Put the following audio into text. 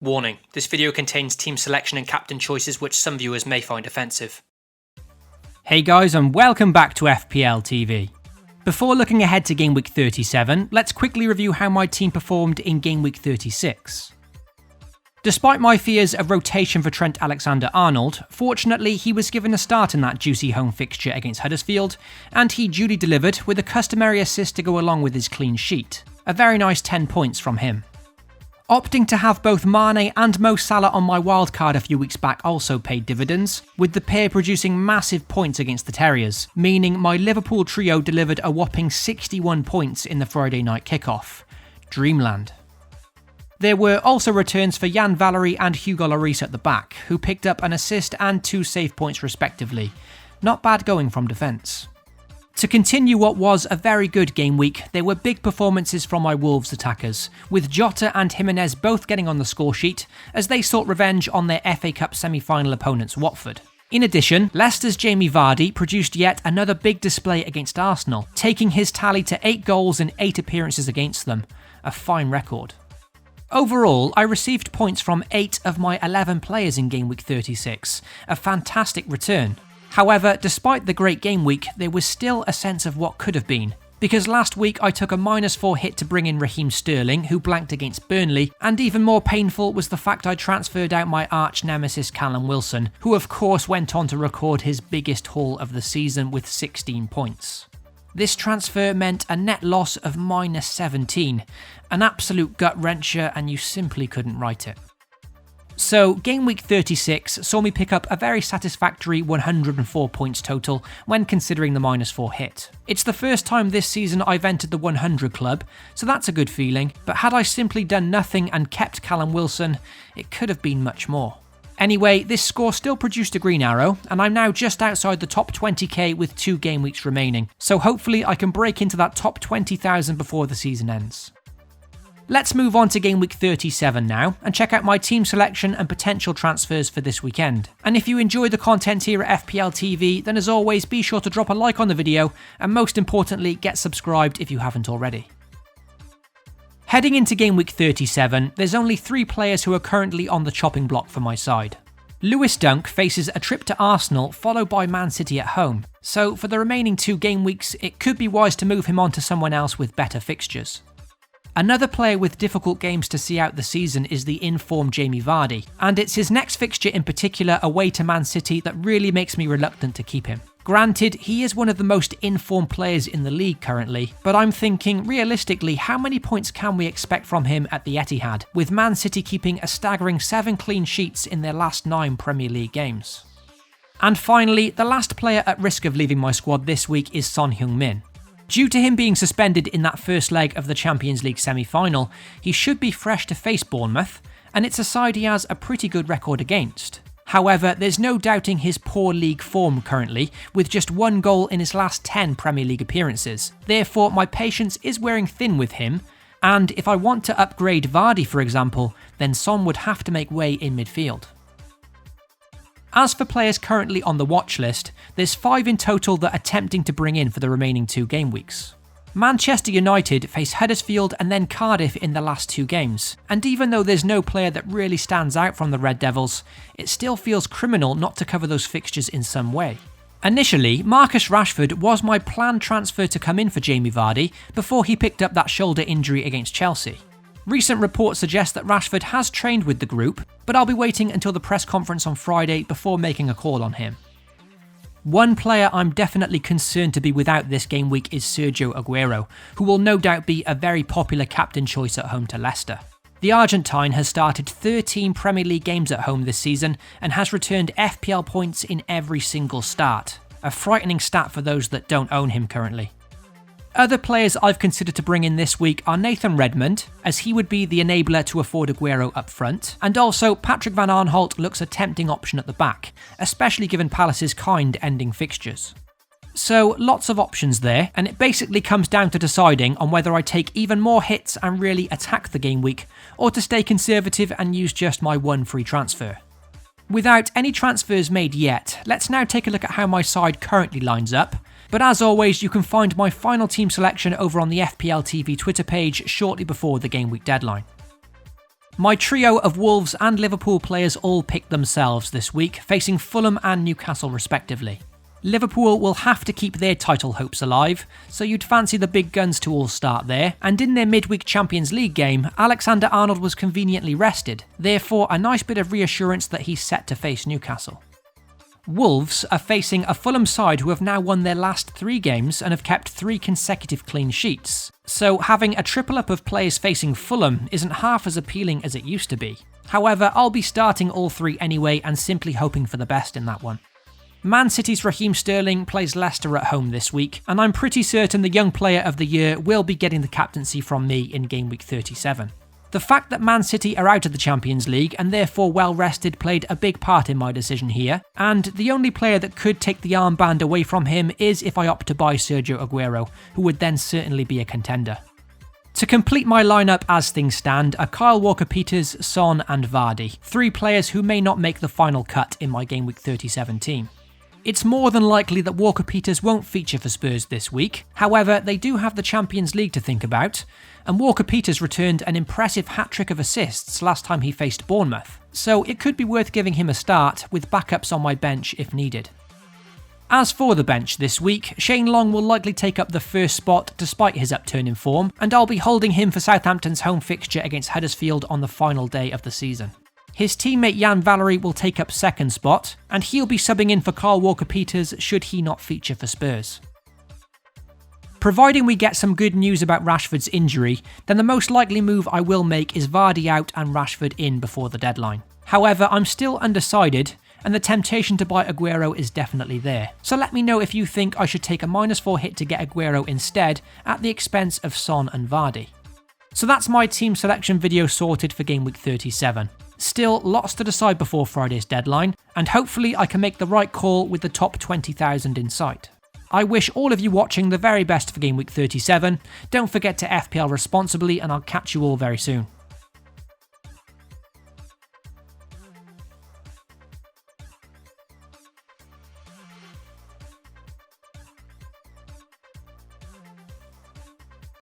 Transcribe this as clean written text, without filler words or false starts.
Warning, this video contains team selection and captain choices which some viewers may find offensive. Hey guys, and welcome back to FPL TV. Before looking ahead to Game Week 37, let's quickly review how my team performed in Game Week 36. Despite my fears of rotation for Trent Alexander-Arnold, fortunately he was given a start in that juicy home fixture against Huddersfield, and he duly delivered with a customary assist to go along with his clean sheet. A very nice 10 points from him. Opting to have both Mane and Mo Salah on my wildcard a few weeks back also paid dividends, with the pair producing massive points against the Terriers, meaning my Liverpool trio delivered a whopping 61 points in the Friday night kickoff. Dreamland. There were also returns for Jan Valery and Hugo Lloris at the back, who picked up an assist and 2 save points respectively. Not bad going from defence. To continue what was a very good game week, there were big performances from my Wolves attackers, with Jota and Jimenez both getting on the score sheet as they sought revenge on their FA Cup semi-final opponents Watford. In addition, Leicester's Jamie Vardy produced yet another big display against Arsenal, taking his tally to 8 goals in 8 appearances against them, a fine record. Overall, I received points from 8 of my 11 players in Game Week 36, a fantastic return. However, despite the great game week, there was still a sense of what could have been. Because last week I took a -4 hit to bring in Raheem Sterling, who blanked against Burnley, and even more painful was the fact I transferred out my arch nemesis Callum Wilson, who of course went on to record his biggest haul of the season with 16 points. This transfer meant a net loss of -17, an absolute gut-wrencher, and you simply couldn't write it. So, Game Week 36 saw me pick up a very satisfactory 104 points total when considering the -4 hit. It's the first time this season I've entered the 100 club, so that's a good feeling, but had I simply done nothing and kept Callum Wilson, it could have been much more. Anyway, this score still produced a green arrow, and I'm now just outside the top 20k with 2 game weeks remaining, so hopefully I can break into that top 20,000 before the season ends. Let's move on to Game Week 37 now, and check out my team selection and potential transfers for this weekend. And if you enjoy the content here at FPL TV, then as always be sure to drop a like on the video, and most importantly get subscribed if you haven't already. Heading into Game Week 37, there's only 3 players who are currently on the chopping block for my side. Lewis Dunk faces a trip to Arsenal followed by Man City at home, so for the remaining 2 game weeks it could be wise to move him on to someone else with better fixtures. Another player with difficult games to see out the season is the in-form Jamie Vardy, and it's his next fixture in particular away to Man City that really makes me reluctant to keep him. Granted, he is one of the most in-form players in the league currently, but I'm thinking, realistically, how many points can we expect from him at the Etihad, with Man City keeping a staggering 7 clean sheets in their last 9 Premier League games? And finally, the last player at risk of leaving my squad this week is Son Heung-min. Due to him being suspended in that first leg of the Champions League semi-final, he should be fresh to face Bournemouth, and it's a side he has a pretty good record against. However, there's no doubting his poor league form currently, with just 1 goal in his last 10 Premier League appearances. Therefore, my patience is wearing thin with him, and if I want to upgrade Vardy for example, then Son would have to make way in midfield. As for players currently on the watch list, there's 5 in total that are tempting to bring in for the remaining 2 game weeks. Manchester United face Huddersfield and then Cardiff in the last 2 games, and even though there's no player that really stands out from the Red Devils, it still feels criminal not to cover those fixtures in some way. Initially, Marcus Rashford was my planned transfer to come in for Jamie Vardy before he picked up that shoulder injury against Chelsea. Recent reports suggest that Rashford has trained with the group, but I'll be waiting until the press conference on Friday before making a call on him. One player I'm definitely concerned to be without this game week is Sergio Aguero, who will no doubt be a very popular captain choice at home to Leicester. The Argentine has started 13 Premier League games at home this season and has returned FPL points in every single start, a frightening stat for those that don't own him currently. Other players I've considered to bring in this week are Nathan Redmond, as he would be the enabler to afford Aguero up front, and also Patrick Van Aanholt looks a tempting option at the back, especially given Palace's kind ending fixtures. So lots of options there, and it basically comes down to deciding on whether I take even more hits and really attack the game week, or to stay conservative and use just my 1 free transfer. Without any transfers made yet, let's now take a look at how my side currently lines up. But as always, you can find my final team selection over on the FPL TV Twitter page shortly before the game week deadline. My trio of Wolves and Liverpool players all picked themselves this week, facing Fulham and Newcastle respectively. Liverpool will have to keep their title hopes alive, so you'd fancy the big guns to all start there, and in their midweek Champions League game, Alexander-Arnold was conveniently rested, therefore a nice bit of reassurance that he's set to face Newcastle. Wolves are facing a Fulham side who have now won their last 3 games and have kept 3 consecutive clean sheets, so having a triple up of players facing Fulham isn't half as appealing as it used to be. However, I'll be starting all 3 anyway and simply hoping for the best in that one. Man City's Raheem Sterling plays Leicester at home this week, and I'm pretty certain the Young Player of the Year will be getting the captaincy from me in game week 37. The fact that Man City are out of the Champions League and therefore well rested played a big part in my decision here, and the only player that could take the armband away from him is if I opt to buy Sergio Aguero, who would then certainly be a contender. To complete my lineup as things stand are Kyle Walker-Peters, Son and Vardy, 3 players who may not make the final cut in my game week 37 team. It's more than likely that Walker-Peters won't feature for Spurs this week, however they do have the Champions League to think about, and Walker-Peters returned an impressive hat-trick of assists last time he faced Bournemouth, so it could be worth giving him a start with backups on my bench if needed. As for the bench this week, Shane Long will likely take up the first spot despite his upturn in form, and I'll be holding him for Southampton's home fixture against Huddersfield on the final day of the season. His teammate Jan Valery will take up second spot, and he'll be subbing in for Kyle Walker-Peters should he not feature for Spurs. Providing we get some good news about Rashford's injury, then the most likely move I will make is Vardy out and Rashford in before the deadline. However, I'm still undecided, and the temptation to buy Aguero is definitely there. So let me know if you think I should take a -4 hit to get Aguero instead at the expense of Son and Vardy. So that's my team selection video sorted for game week 37. Still, lots to decide before Friday's deadline, and hopefully I can make the right call with the top 20,000 in sight. I wish all of you watching the very best for game week 37. Don't forget to FPL responsibly, and I'll catch you all very soon.